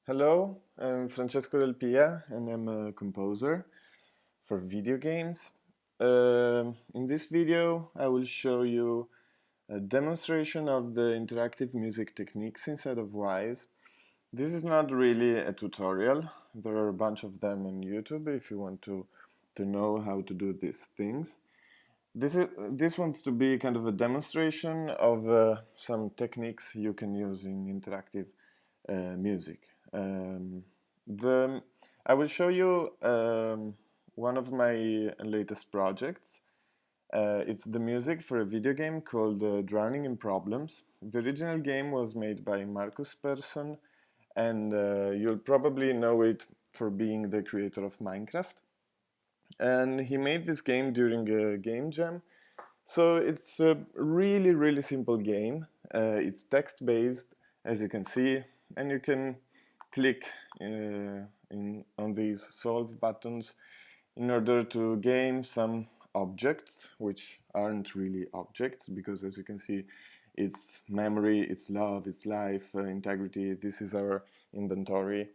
Hello, I'm Francesco del Pia and I'm a composer for video games. In this video, I will show you a demonstration of the interactive music techniques inside of Wwise. This is not really a tutorial. There are a bunch of them on YouTube if you want to know how to do these things. This wants to be kind of a demonstration of some techniques you can use in interactive music. Um, the I will show you one of my latest projects. It's the music for a video game called Drowning in Problems. The original game was made by Marcus Persson, and you'll probably know it for being the creator of Minecraft. And he made this game during a game jam. So it's a really simple game. It's text-based, as you can see, and you can click on these solve buttons in order to gain some objects, which aren't really objects, because as you can see, it's memory, it's love, it's life, integrity. This is our inventory.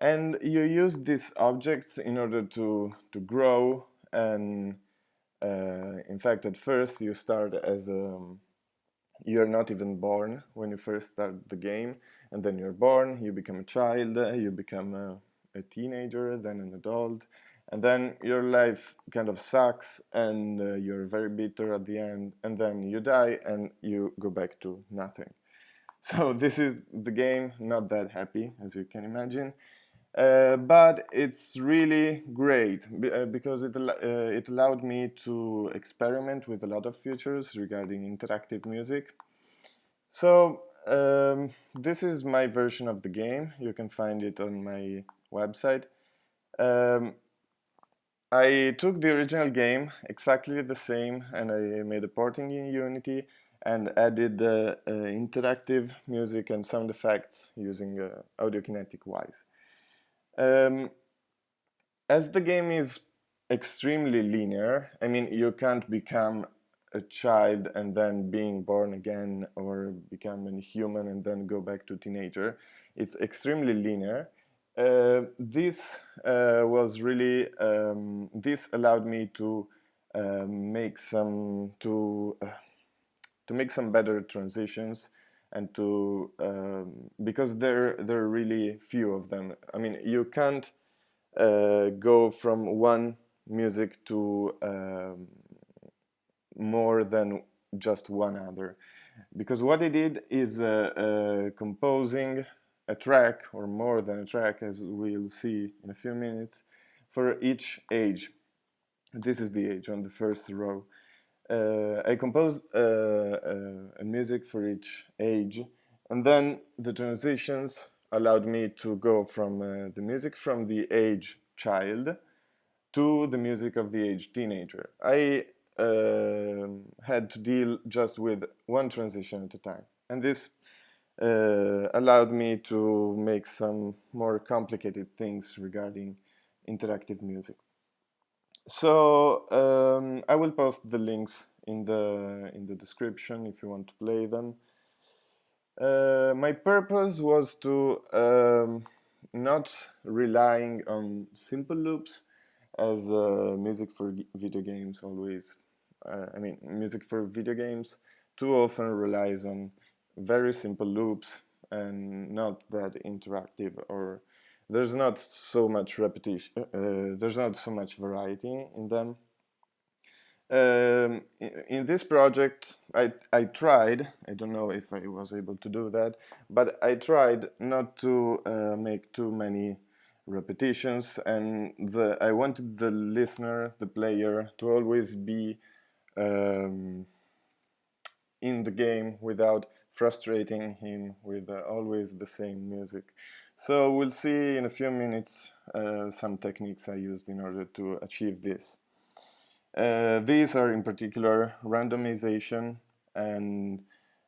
And you use these objects in order to grow, and in fact, at first you start as you're not even born when you first start the game, and then you're born, you become a child, you become a teenager, then an adult, and then your life kind of sucks, and you're very bitter at the end, and then you die and you go back to nothing. So this is the game, not that happy, as you can imagine. But it's really great because it allowed me to experiment with a lot of features regarding interactive music. So this is my version of the game. You can find it on my website. Um, I took the original game, exactly the same, and I made a porting in Unity and added interactive music and sound effects using Audiokinetic Wise. Um, as the game is extremely linear, I mean, you can't become a child and then being born again, or become a human and then go back to teenager. It's extremely linear. This was really this allowed me to make some to make some better transitions, and to because there are really few of them. I mean, you can't go from one music to more than just one other, because what I did is composing a track, or more than a track, as we'll see in a few minutes, for each age. This is the age on the first row. I composed a music for each age, and then the transitions allowed me to go from the music from the age child to the music of the age teenager. I had to deal just with one transition at a time, and this allowed me to make some more complicated things regarding interactive music. So I will post the links in the description if you want to play them. My purpose was to not relying on simple loops, as music for video games always. I mean, music for video games too often relies on very simple loops and not that interactive, or there's not so much repetition, there's not so much variety in them. In this project, I tried, I don't know if I was able to do that, but I tried not to make too many repetitions, and I wanted the listener, the player, to always be um, in the game without frustrating him with always the same music. So we'll see in a few minutes some techniques I used in order to achieve this. These are in particular randomization and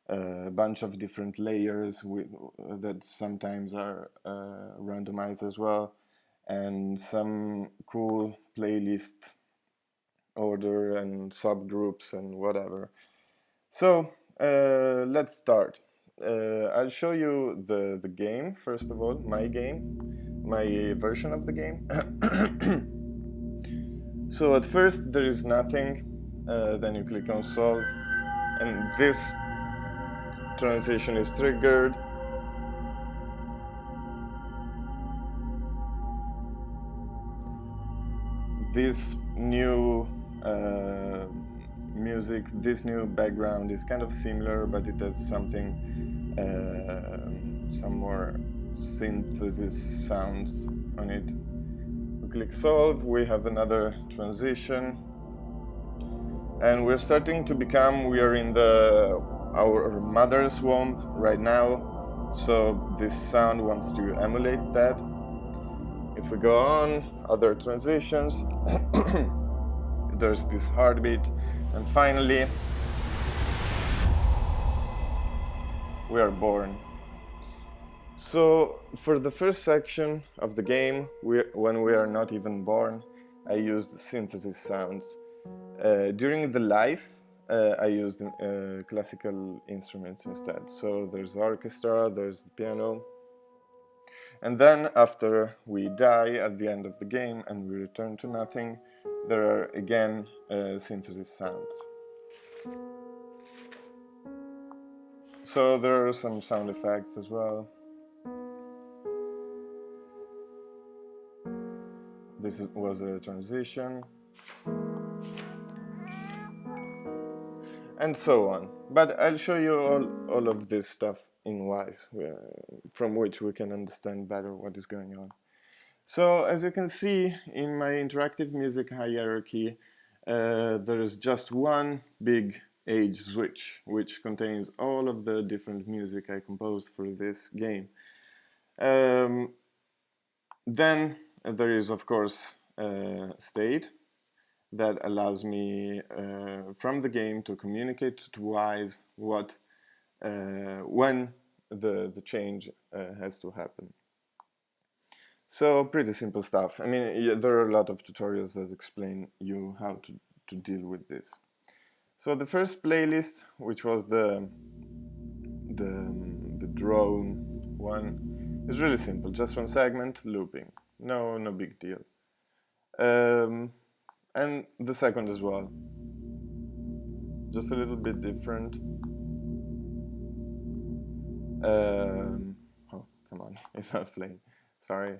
a bunch of different layers that sometimes are randomized as well, and some cool playlist order and subgroups and whatever. So let's start. I'll show you the game, first of all, my version of the game. So at first there is nothing, then you click on solve, and this transition is triggered. This new music, this new background is kind of similar, but it has something, some more synthesis sounds on it. We click solve, we have another transition, and we're starting to become, we are in our mother's womb right now, so this sound wants to emulate that. If we go on, other transitions, there's this heartbeat, and finally we are born. So for the first section of the game, when we are not even born, I used synthesis sounds. During the life, I used classical instruments instead. So there's orchestra, there's the piano. And then after we die at the end of the game and we return to nothing, there are again synthesis sounds. So there are some sound effects as well. This was a transition. And so on. But I'll show you all of this stuff in Wwise, from which we can understand better what is going on. So as you can see in my interactive music hierarchy, there is just one big age switch, which contains all of the different music I composed for this game. Then there is, of course, state that allows me from the game to communicate to Wwise when the change has to happen. So pretty simple stuff. I mean, there are a lot of tutorials that explain you how to deal with this. So the first playlist, which was the drone one, is really simple. Just one segment, looping. No big deal. And the second as well. Just a little bit different. Oh, come on, it's not playing. Sorry.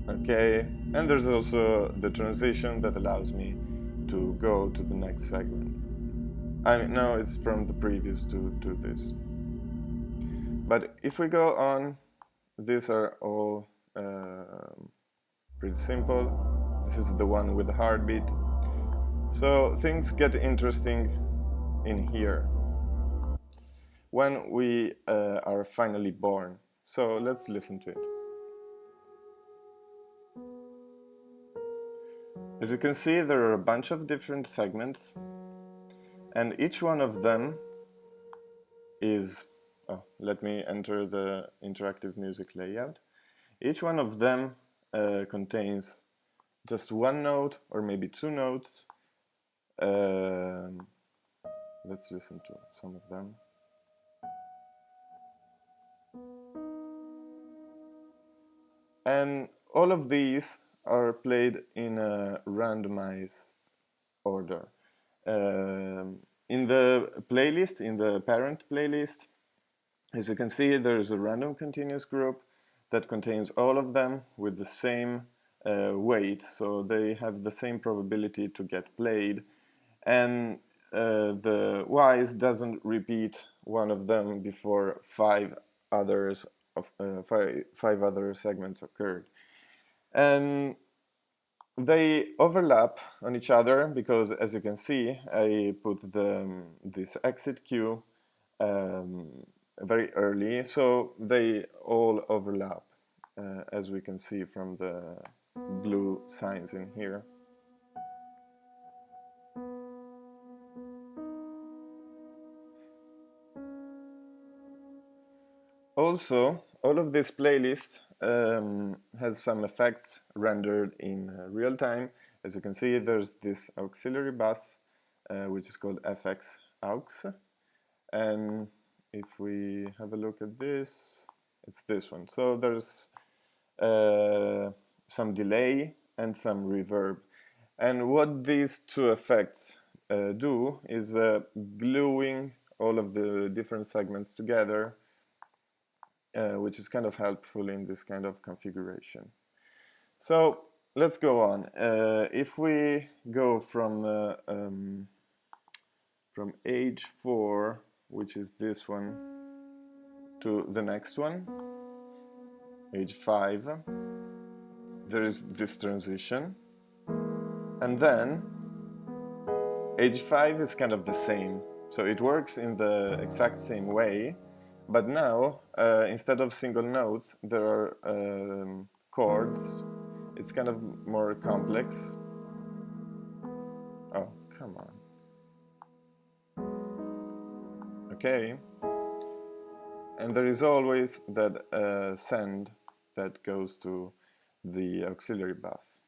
Okay, and there's also the transition that allows me to go to the next segment. I mean, no, it's from the previous to this. But if we go on, these are all pretty simple. This is the one with the heartbeat. So things get interesting in here when we are finally born. So let's listen to it. As you can see, there are a bunch of different segments, and each one of them is, let me enter the interactive music layout. Each one of them contains just one note or maybe two notes. Let's listen to some of them. And all of these are played in a randomized order. In the playlist, in the parent playlist, as you can see, there is a random continuous group that contains all of them with the same weight, so they have the same probability to get played, and the Wwise doesn't repeat one of them before five other segments occurred. And they overlap on each other because, as you can see, I put this exit cue very early, so they all overlap, as we can see from the blue signs in here. Also, all of this playlist has some effects rendered in real time. As you can see, there's this auxiliary bus, which is called FX aux. and if we have a look at this, it's this one. So there's some delay and some reverb. And what these two effects do is gluing all of the different segments together, which is kind of helpful in this kind of configuration. So let's go on. If we go from age 4, which is this one, to the next one, age 5, there is this transition, and then age 5 is kind of the same, so it works in the exact same way, but now instead of single notes there are chords. It's kind of more complex. Oh, come on. Okay, and there is always that send that goes to the auxiliary bus.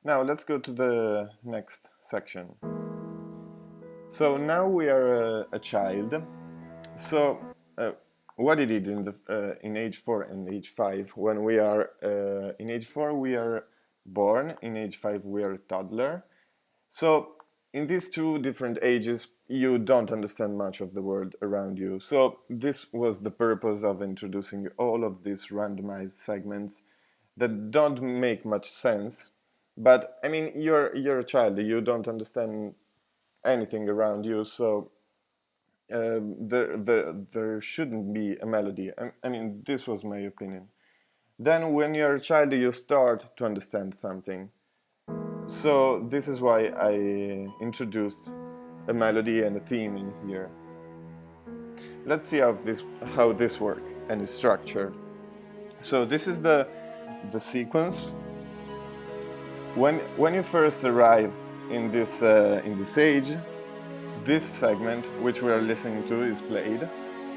Now let's go to the next section. So now we are a child. So what it did in age 4 and age 5, when we are in age 4 we are born, in age 5 we are a toddler. So in these two different ages you don't understand much of the world around you. So this was the purpose of introducing all of these randomized segments that don't make much sense. But I mean, you're a child, you don't understand anything around you, so there shouldn't be a melody. I mean, this was my opinion. Then when you're a child you start to understand something. So this is why I introduced a melody and a theme in here. Let's see how this works and is structured. So this is the sequence. When you first arrive in this age, this segment, which we are listening to, is played,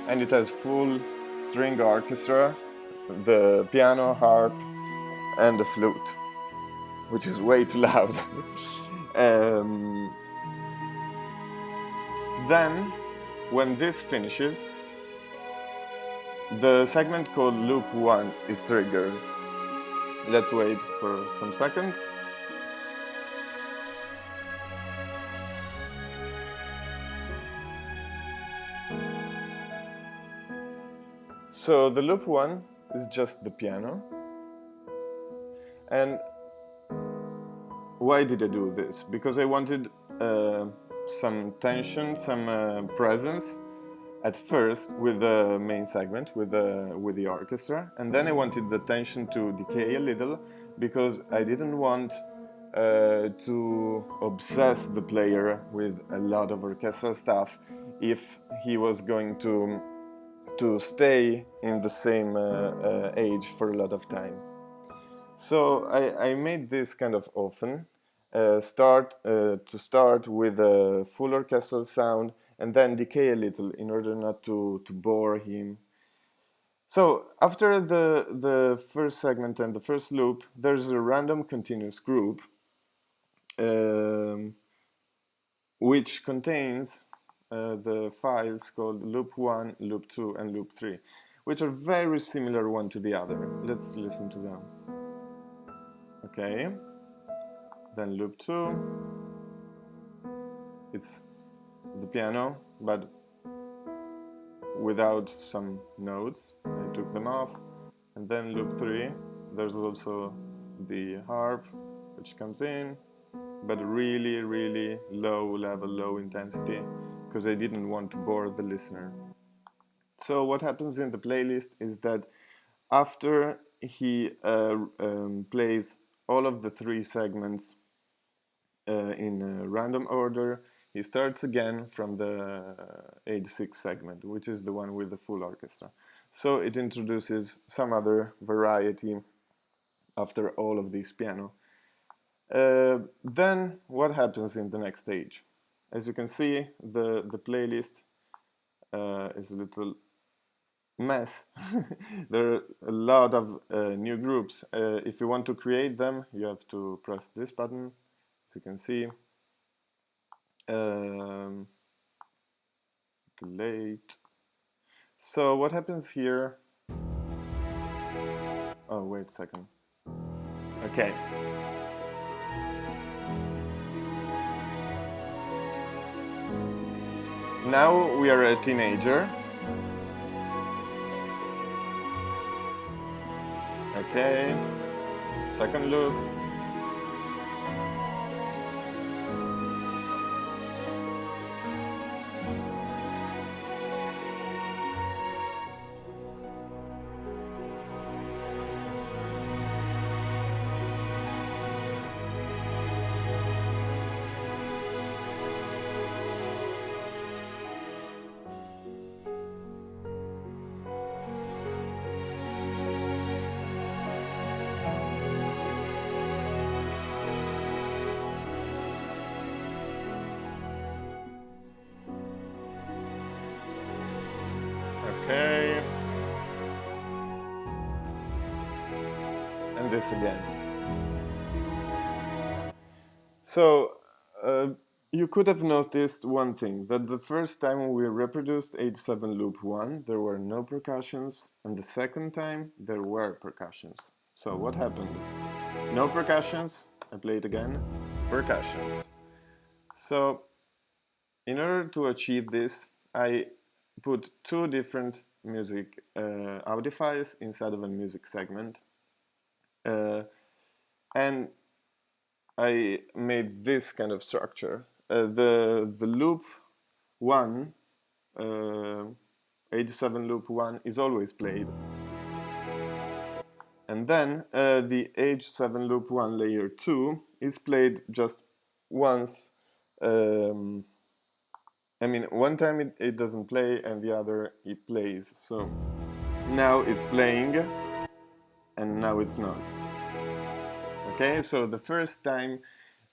and it has full string orchestra, the piano, harp, and the flute, which is way too loud. Then, when this finishes, the segment called loop 1 is triggered. Let's wait for some seconds. So the loop 1 is just the piano. And why did I do this? Because I wanted some tension, some presence at first with the main segment, with the orchestra, and then I wanted the tension to decay a little, because I didn't want to obsess the player with a lot of orchestral stuff if he was going to stay in the same age for a lot of time. So I made this kind of often, to start with a full orchestral sound and then decay a little in order not to bore him. So after the first segment and the first loop, there's a random continuous group which contains the files called loop 1, loop 2, and loop 3, which are very similar one to the other. Let's listen to them. Okay, then loop 2, it's the piano, but without some notes. I took them off. And then loop 3, there's also the harp, which comes in, but really, really low level, low intensity, because I didn't want to bore the listener. So what happens in the playlist is that after he plays all of the 3 segments in a random order, he starts again from the age 6 segment, which is the one with the full orchestra. So it introduces some other variety after all of this piano. Then what happens in the next stage? As you can see, the playlist is a little mess. There are a lot of new groups. If you want to create them, you have to press this button, as you can see. late. So what happens here? Oh, wait a second. Okay. Now we are a teenager. Okay. Second loop. Okay. And this again. So, you could have noticed one thing, that the first time we reproduced age 7 loop 1, there were no percussions, and the second time there were percussions. So what happened? No percussions, I play it again, percussions. So, in order to achieve this, I put two different music audio files inside of a music segment. And I made this kind of structure. The loop 1, age 7 loop 1 is always played. And then the age 7 loop 1 layer 2 is played just once. I mean, one time it doesn't play and the other it plays. So now it's playing and now it's not. Okay, so the first time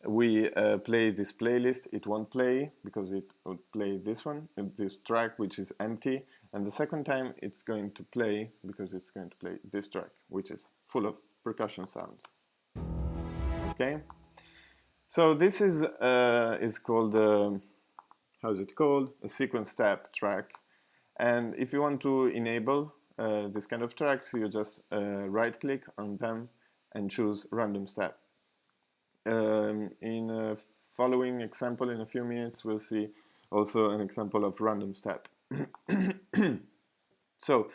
we play this playlist, it won't play because it would play this one, this track which is empty, and the second time it's going to play because it's going to play this track which is full of percussion sounds. Okay, so this is called how's it called? A sequence step track, and if you want to enable this kind of tracks, you just right click on them and choose random step. In a following example in a few minutes we'll see also an example of random step. So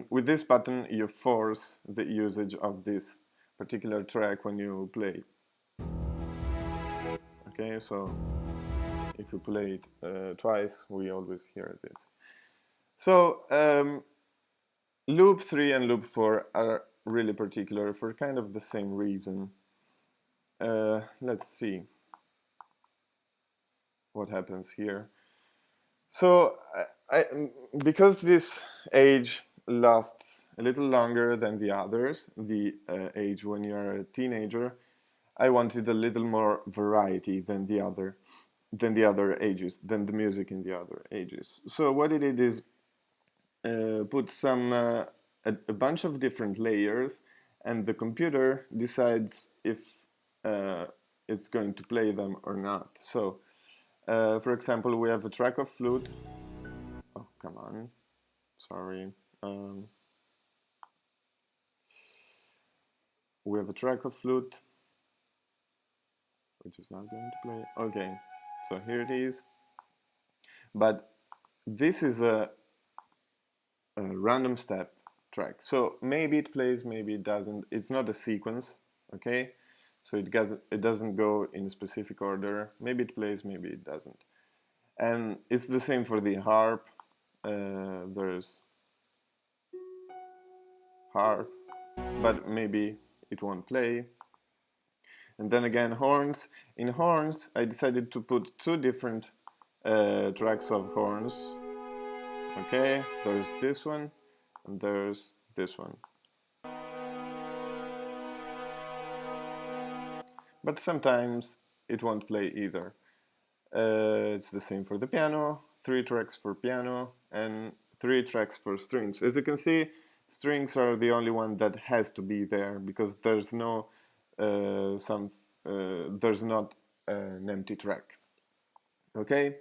with this button you force the usage of this particular track when you play. Okay, so if you play it twice we always hear this. So loop 3 and loop 4 are really particular for kind of the same reason. Let's see what happens here. So because this age lasts a little longer than the others, the age when you're a teenager, I wanted a little more variety than the other ages, than the music in the other ages. So what I did is put a bunch of different layers, and the computer decides if it's going to play them or not. So, for example, we have a track of flute. Oh, come on. Sorry. We have a track of flute, which is not going to play. Okay, so here it is. But this is a random step track. So maybe it plays, maybe it doesn't. It's not a sequence, okay? So it doesn't go in a specific order. Maybe it plays, maybe it doesn't. And it's the same for the harp. There's harp, but maybe it won't play. And then again, horns. In horns, I decided to put two different tracks of horns. Okay, there's this one, and there's this one. But sometimes it won't play either. It's the same for the piano, 3 tracks for piano, and 3 tracks for strings. As you can see, strings are the only one that has to be there, because there's no there's not an empty track. Okay,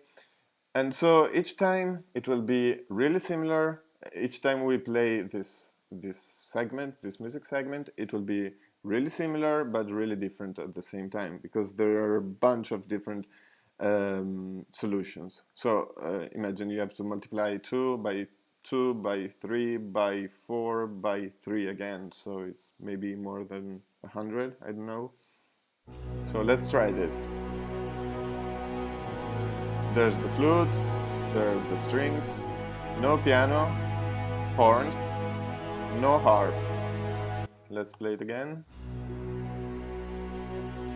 And so each time it will be really similar. Each time we play this music segment, it will be really similar but really different at the same time, because there are a bunch of different solutions. So imagine you have to multiply 2 by 2 by 3 by 4 by 3 again, so it's maybe more than 100, I don't know. So let's try this. There's the flute, there are the strings, no piano, horns, no harp. Let's play it again.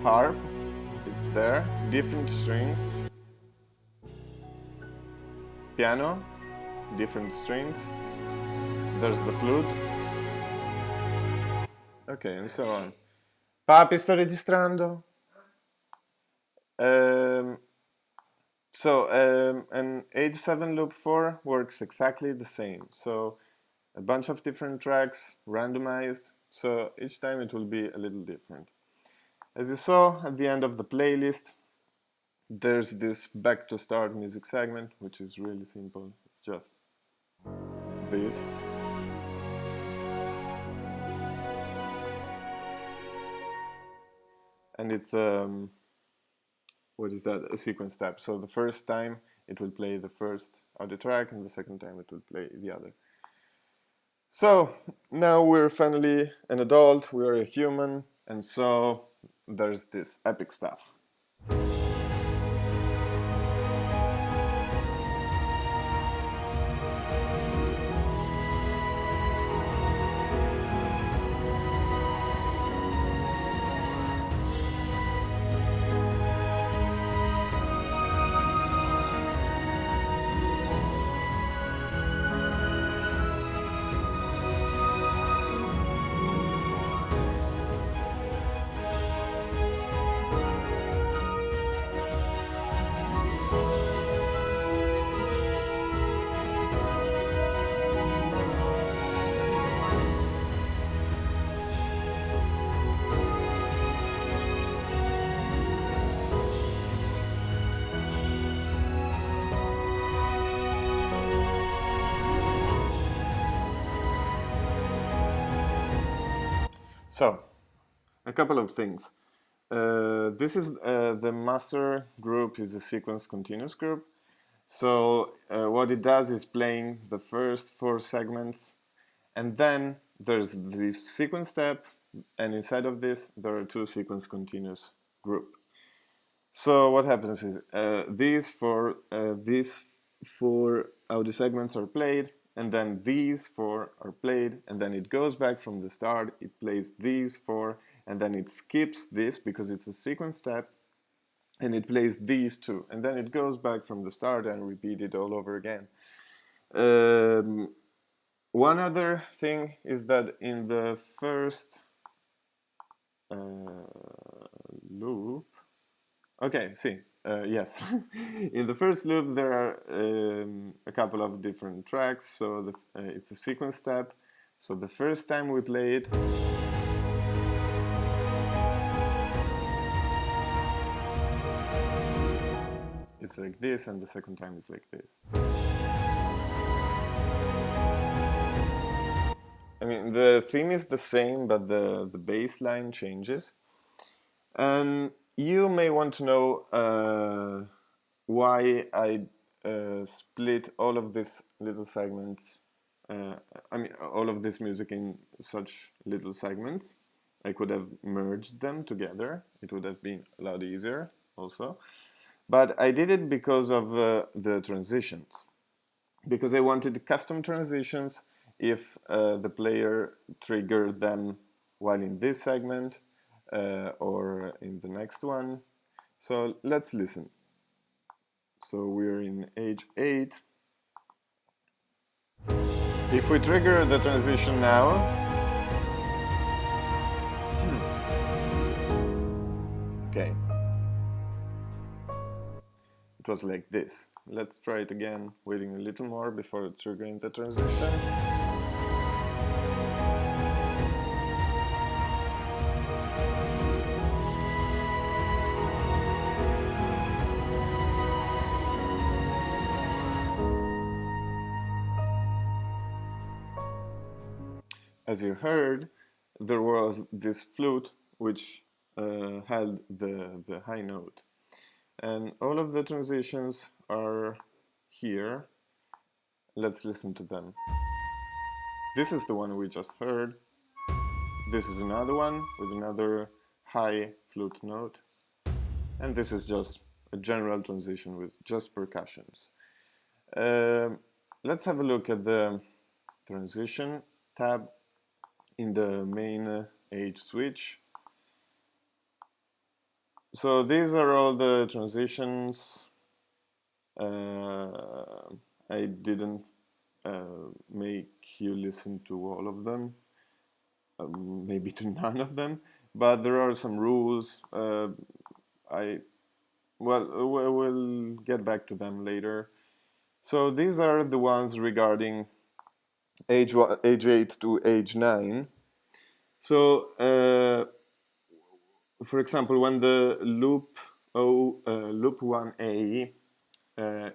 Harp, it's there, different strings. Piano, different strings. There's the flute. Ok, and so on. Papi, sto registrando. An age 7 loop 4 works exactly the same. So a bunch of different tracks, randomized, so each time it will be a little different. As you saw at the end of the playlist, there's this back to start music segment, which is really simple. It's just this. And it's what is that? A sequence step. So the first time it will play the first audio track, and the second time it will play the other. So now we're finally an adult, we're a human, and so there's this epic stuff. So, a couple of things. This is the master group is a sequence continuous group. So what it does is playing the first 4 segments, and then there's the sequence step, and inside of this there are 2 sequence continuous group. So what happens is these 4 audio segments are played, and then these 4 are played, and then it goes back from the start, it plays these 4, and then it skips this because it's a sequence step, and it plays these 2, and then it goes back from the start and repeat it all over again. One other thing is that in the first loop, okay, see, yes. In the first loop there are a couple of different tracks, so it's a sequence step. So the first time we play it, it's like this, and the second time it's like this. I mean, the theme is the same, but the bass line changes. And you may want to know why I split all of these little segments, all of this music in such little segments. I could have merged them together. It would have been a lot easier also. But I did it because of the transitions. Because I wanted custom transitions if the player triggered them while in this segment or in the next one. So let's listen. So we're in age 8. If we trigger the transition now, okay, it was like this. Let's try it again, waiting a little more before triggering the transition. as you heard, there was this flute which held the high note. And all of the transitions are here. Let's listen to them. This is the one we just heard. This is another one with another high flute note. And this is just a general transition with just percussions. Let's have a look at the transition tab in the main age switch. So these are all the transitions. I didn't make you listen to all of them, maybe to none of them, but there are some rules. We'll get back to them later. So these are the ones regarding age 8 to age 9. So for example, when the loop 1A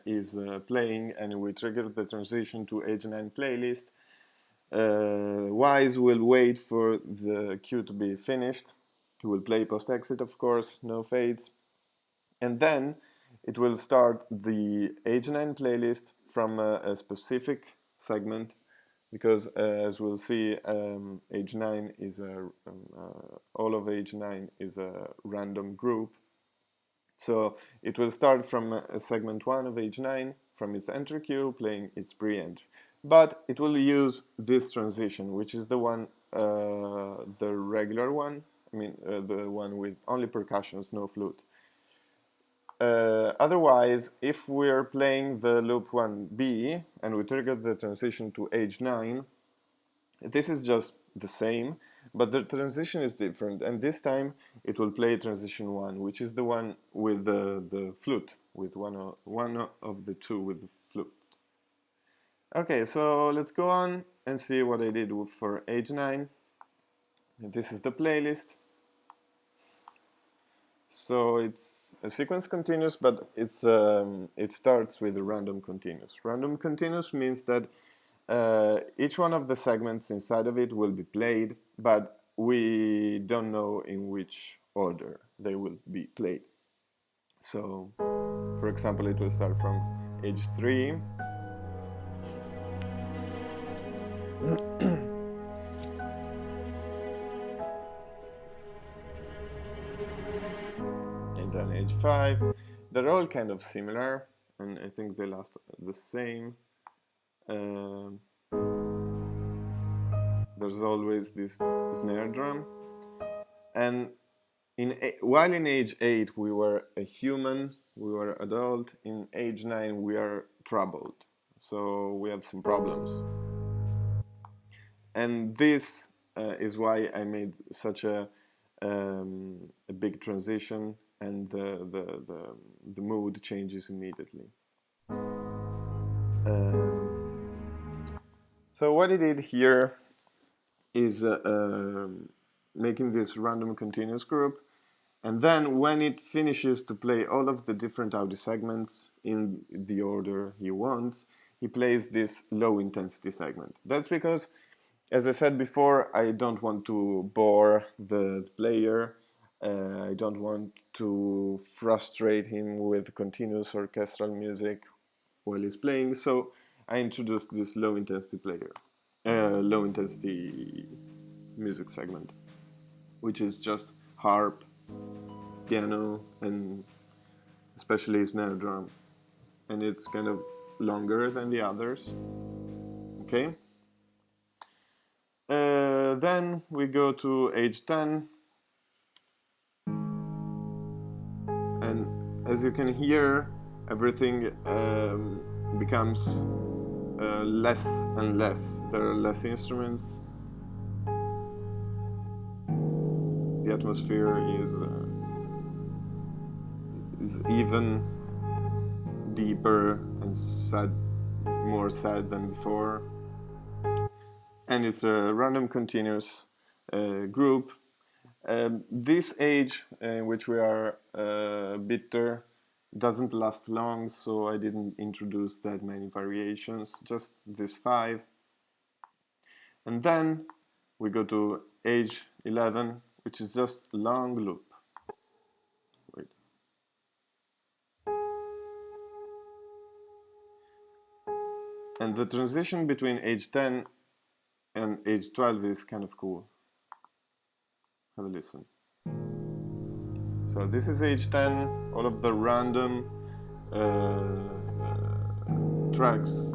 is playing and we trigger the transition to age 9 playlist, Wise will wait for the cue to be finished. He will play post-exit, of course, no fades. And then it will start the age 9 playlist from a specific segment, because as we'll see, age 9 is all of age 9 is a random group. So it will start from segment 1 of age 9, from its enter cue, playing its pre-enter. But it will use this transition, which is the one, the regular one, the one with only percussions, no flute. Otherwise, if we're playing the loop 1B and we trigger the transition to age 9, this is just the same, but the transition is different, and this time it will play transition 1, which is the one with the flute, with one of the two with the flute. Okay, so let's go on and see what I did for age 9. This is the playlist. So it's a sequence continuous, but it starts with a random continuous. Random continuous means that each one of the segments inside of it will be played, but we don't know in which order they will be played. So, for example, it will start from age 3. And then age 5. They're all kind of similar, and I think they last the same. There's always this snare drum, and while in age 8 we were a human, we were adult, in age 9 we are troubled, so we have some problems. And this is why I made such a big transition, and the mood changes immediately. So what I did here is making this random continuous group, and then when it finishes to play all of the different audio segments in the order he wants, he plays this low intensity segment. That's because, as I said before, I don't want to bore the player. I don't want to frustrate him with continuous orchestral music while he's playing, so I introduced this low intensity music segment, which is just harp, piano, and especially snare drum, and it's kind of longer than the others. Okay. Then we go to age 10, and as you can hear, everything becomes less and less. There are less instruments. The atmosphere is even deeper and sad, more sad than before. And it's a random continuous group. This age in which we are bitter doesn't last long, so I didn't introduce that many variations, just this 5. And then we go to age 11, which is just long loop. Wait. And the transition between age 10 and age 12 is kind of cool. Have a listen. So this is age 10, all of the random tracks.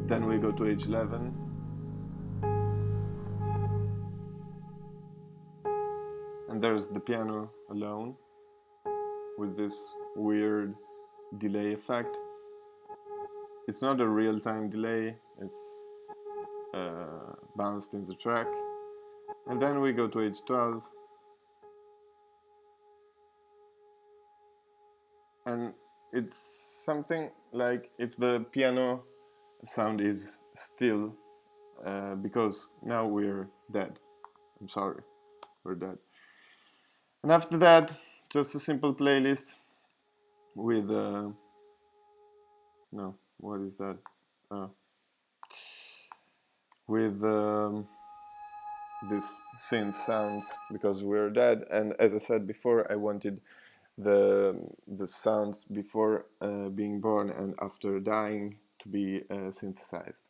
Then we go to age 11. And there's the piano alone with this weird delay effect. It's not a real-time delay, it's bounced in the track. And then we go to age 12. And it's something like if the piano sound is still, because now we're dead. I'm sorry, we're dead. And after that, just a simple playlist with no, what is that? With this synth sounds, because we're dead. And as I said before, I wanted the sounds before being born and after dying to be synthesized.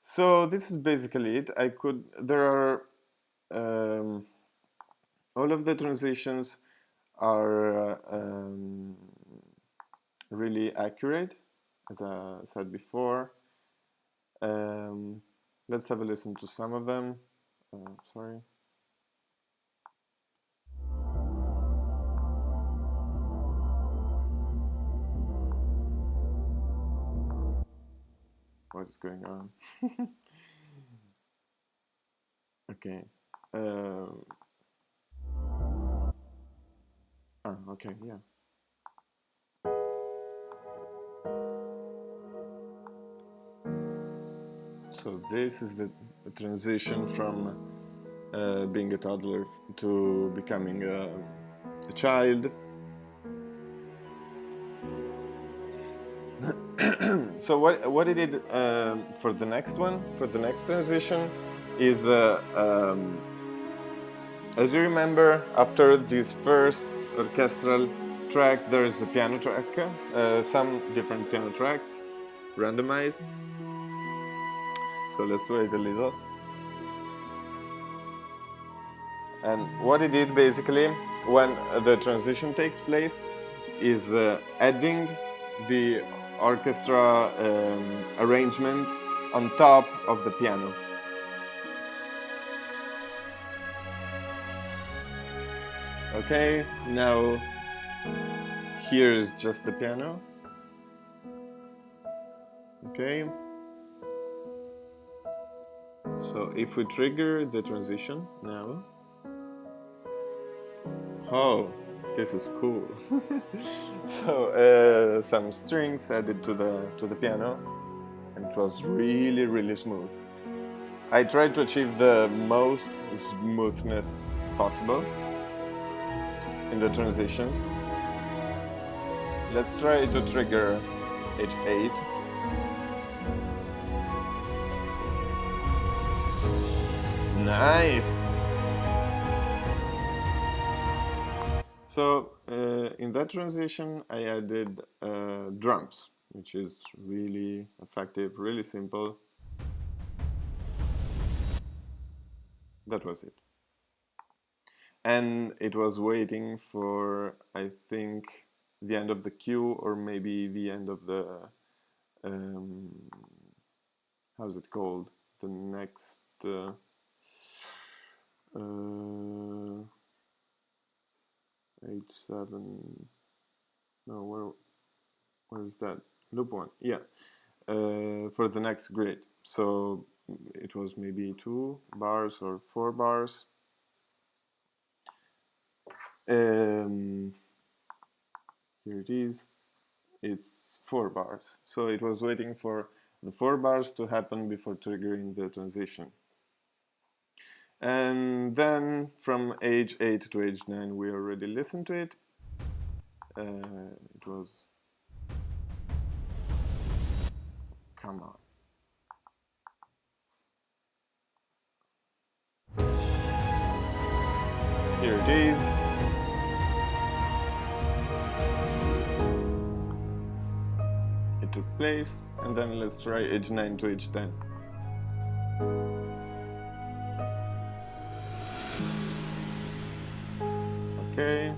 So this is basically it. There are all of the transitions are really accurate, as I said before. Let's have a listen to some of them. Sorry. What is going on? Okay. Okay, yeah. So this is the transition from being a toddler to becoming a child. So what I did for the next transition is, as you remember, after this first orchestral track, there's a piano track, some different piano tracks, randomized. So let's wait a little. And what I did basically, when the transition takes place, is adding the orchestra arrangement on top of the piano. Okay, now here's just the piano. Okay. So if we trigger the transition now, oh, this is cool. So some strings added to the piano, and it was really smooth. I tried to achieve the most smoothness possible in the transitions. Let's try to trigger H8. Nice! So in that transition I added drums, which is really effective, really simple. That was it. And it was waiting for, I think, the end of the cue, or maybe the end of the how's it called? The next H7. No, where is that? Loop 1. Yeah. For the next grid. So it was maybe 2 bars or 4 bars. Here it is. It's 4 bars. So it was waiting for the 4 bars to happen before triggering the transition. And then from age 8 to age 9 we already listened to it. It was... Come on. Here it is. It took place, and then let's try h9 to h10. Okay.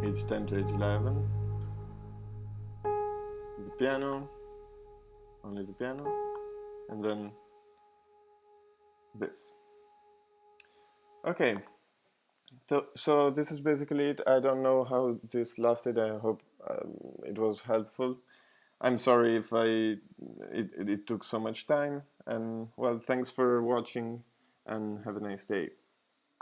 h10 to h11. The piano, only the piano, and then this. Okay. So this is basically it. I don't know how this lasted. I hope it was helpful. I'm sorry if it took so much time, and well, thanks for watching and have a nice day.